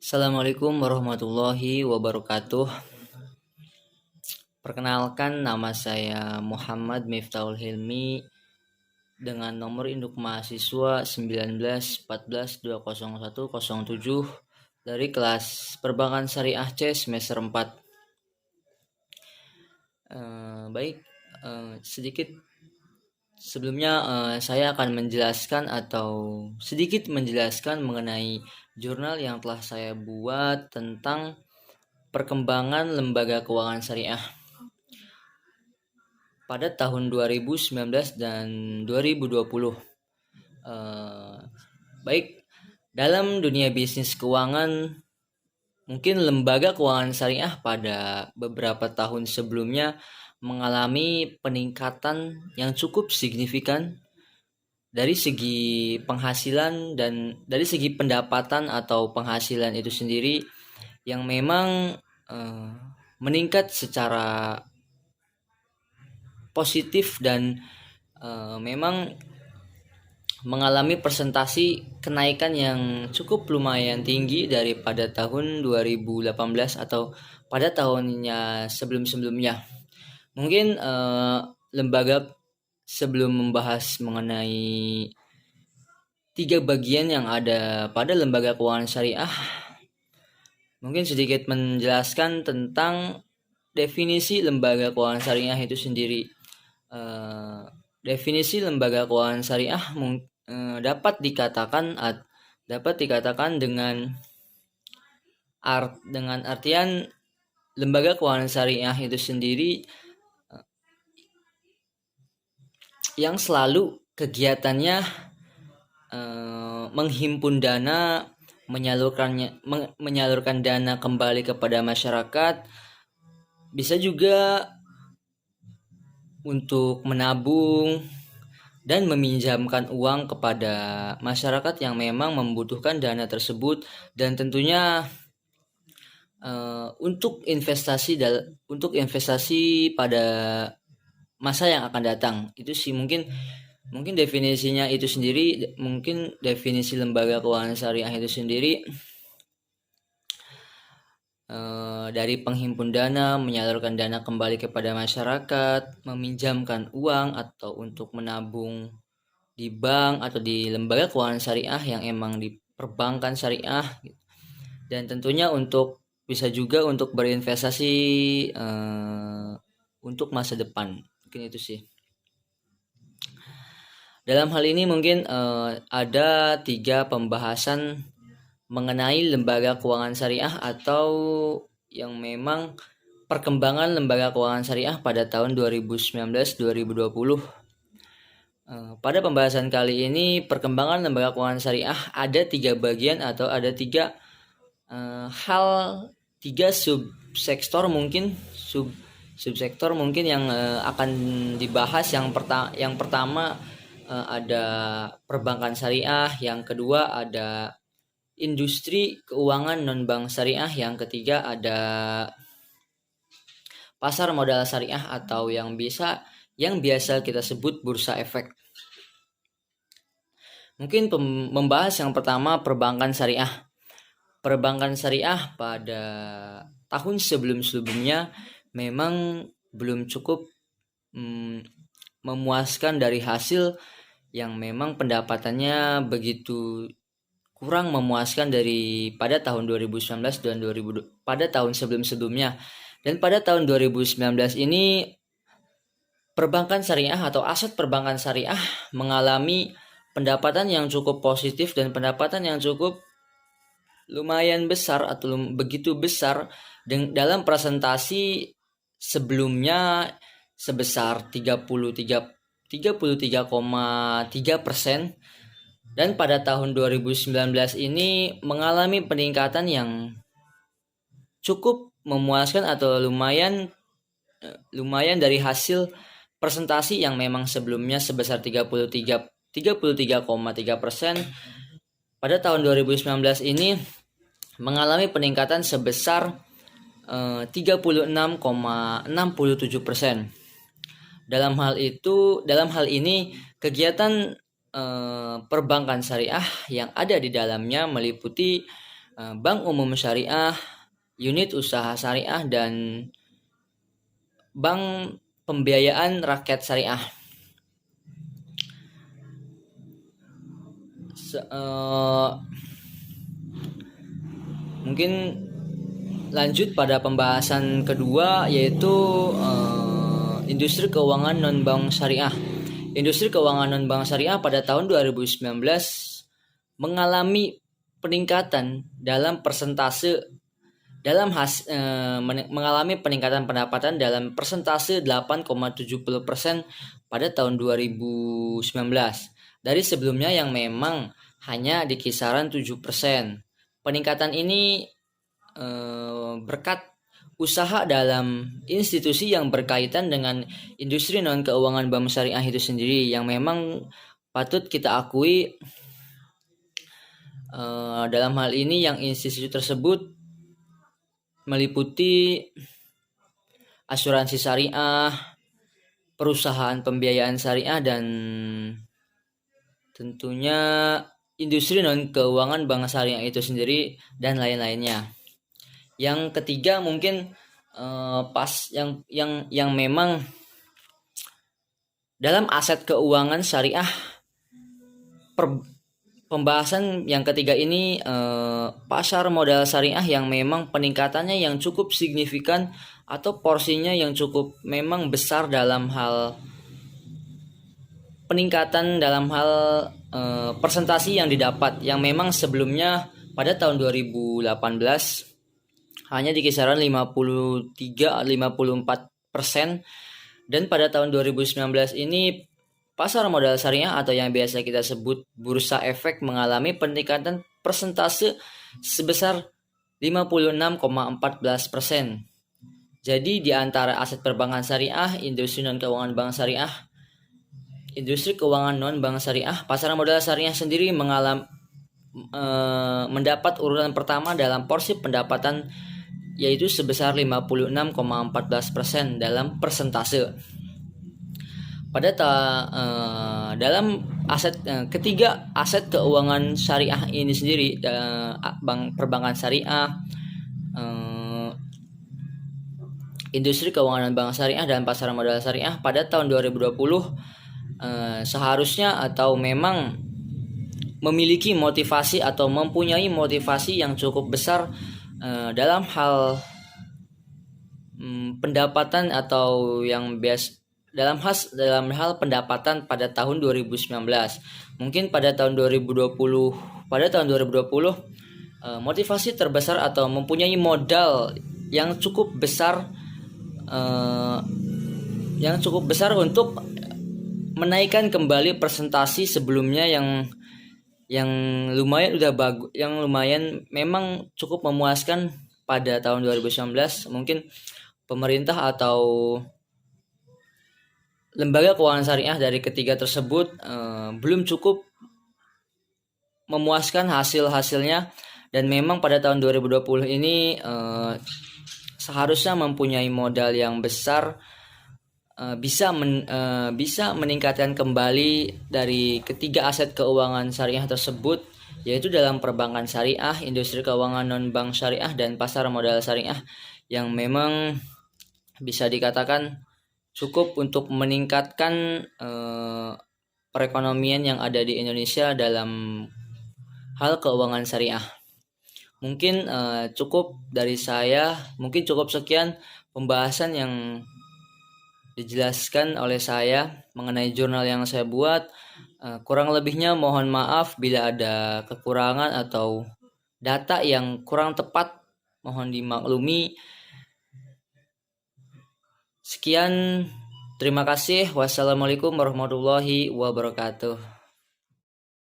Assalamualaikum warahmatullahi wabarakatuh. Perkenalkan, nama saya Muhammad Miftahul Hilmi dengan nomor induk mahasiswa 1914201207 dari kelas Perbankan Syariah C semester 4. Sedikit sebelumnya saya akan sedikit menjelaskan mengenai jurnal yang telah saya buat tentang perkembangan lembaga keuangan syariah pada tahun 2019 dan 2020. Dalam dunia bisnis keuangan, mungkin lembaga keuangan syariah pada beberapa tahun sebelumnya mengalami peningkatan yang cukup signifikan dari segi penghasilan dan dari segi pendapatan atau penghasilan itu sendiri yang memang meningkat secara positif dan memang mengalami presentasi kenaikan yang cukup lumayan tinggi daripada tahun 2018 atau pada tahunnya sebelum-sebelumnya. Mungkin lembaga sebelum membahas mengenai 3 bagian yang ada pada lembaga keuangan syariah, mungkin sedikit menjelaskan tentang definisi lembaga keuangan syariah itu sendiri. Definisi lembaga keuangan syariah dapat dikatakan dengan artian lembaga keuangan syariah itu sendiri yang selalu kegiatannya menghimpun dana, menyalurkan dana kembali kepada masyarakat, bisa juga untuk menabung dan meminjamkan uang kepada masyarakat yang memang membutuhkan dana tersebut, dan tentunya untuk investasi pada masa yang akan datang. Itu sih mungkin definisinya itu sendiri. Mungkin definisi lembaga keuangan syariah itu sendiri dari penghimpun dana, menyalurkan dana kembali kepada masyarakat, meminjamkan uang atau untuk menabung di bank atau di lembaga keuangan syariah yang emang di perbankan syariah, dan tentunya bisa juga untuk berinvestasi untuk masa depan. Mungkin itu sih. Dalam hal ini mungkin ada 3 pembahasan mengenai lembaga keuangan syariah atau yang memang perkembangan lembaga keuangan syariah pada tahun 2019-2020. Pada pembahasan kali ini, perkembangan lembaga keuangan syariah ada 3 bagian atau ada 3 subsektor mungkin yang akan dibahas. Yang pertama ada perbankan syariah, yang kedua ada industri keuangan non-bank syariah, yang ketiga ada pasar modal syariah atau yang biasa kita sebut bursa efek. Mungkin membahas yang pertama, perbankan syariah. Perbankan syariah pada tahun sebelum-sebelumnya memang belum cukup memuaskan dari hasil yang memang pendapatannya begitu kurang memuaskan pada tahun 2019 dan pada tahun sebelum-sebelumnya. Dan pada tahun 2019 ini perbankan syariah atau aset perbankan syariah mengalami pendapatan yang cukup positif dan pendapatan yang cukup lumayan besar atau begitu besar dalam presentasi sebelumnya sebesar 33,3%, dan pada tahun 2019 ini mengalami peningkatan yang cukup memuaskan atau lumayan dari hasil presentasi yang memang sebelumnya sebesar 33,3%. Pada tahun 2019 ini mengalami peningkatan sebesar 36,67%. Dalam hal ini kegiatan perbankan syariah yang ada di dalamnya meliputi bank umum syariah, unit usaha syariah, dan bank pembiayaan rakyat syariah. Mungkin lanjut pada pembahasan kedua, yaitu industri keuangan non-bank syariah. Industri keuangan non-bank syariah pada tahun 2019 mengalami peningkatan dalam persentase mengalami peningkatan pendapatan dalam persentase 8,70% pada tahun 2019 dari sebelumnya yang memang hanya di kisaran 7%. Peningkatan ini berkat usaha dalam institusi yang berkaitan dengan industri non keuangan bank syariah itu sendiri, yang memang patut kita akui dalam hal ini yang institusi tersebut meliputi asuransi syariah, perusahaan pembiayaan syariah, dan tentunya industri non keuangan bank syariah itu sendiri dan lain-lainnya. Yang ketiga mungkin yang memang dalam aset keuangan syariah, pembahasan yang ketiga ini pasar modal syariah yang memang peningkatannya yang cukup signifikan atau porsinya yang cukup memang besar dalam hal peningkatan dalam hal persentasi yang didapat, yang memang sebelumnya pada tahun 2018 hanya di kisaran 53-54%, dan pada tahun 2019 ini pasar modal syariah atau yang biasa kita sebut bursa efek mengalami peningkatan persentase sebesar 56,14%. Jadi di antara aset perbankan syariah, industri non keuangan bank syariah, industri keuangan non bank syariah, pasar modal syariah sendiri mendapat urutan pertama dalam porsi pendapatan, yaitu sebesar 56,14% dalam persentase. Pada dalam aset ketiga aset keuangan syariah ini sendiri, bank perbankan syariah, industri keuangan bank syariah, dan pasar modal syariah pada tahun 2020 seharusnya atau memang memiliki motivasi atau mempunyai motivasi yang cukup besar dalam hal pendapatan atau yang dalam hal pendapatan pada tahun 2019. Mungkin pada tahun 2020 motivasi terbesar atau mempunyai modal yang cukup besar untuk menaikkan kembali presentasi sebelumnya yang lumayan memang cukup memuaskan pada tahun 2019. Mungkin pemerintah atau lembaga keuangan syariah dari ketiga tersebut belum cukup memuaskan hasilnya, dan memang pada tahun 2020 ini seharusnya mempunyai modal yang besar, bisa meningkatkan kembali dari ketiga aset keuangan syariah tersebut, yaitu dalam perbankan syariah, industri keuangan non bank syariah, dan pasar modal syariah, yang memang bisa dikatakan cukup untuk meningkatkan perekonomian yang ada di Indonesia dalam hal keuangan syariah. Mungkin cukup dari saya, mungkin cukup sekian pembahasan yang dijelaskan oleh saya mengenai jurnal yang saya buat. Kurang lebihnya mohon maaf bila ada kekurangan atau data yang kurang tepat, mohon dimaklumi. Sekian, terima kasih. Wassalamualaikum warahmatullahi wabarakatuh.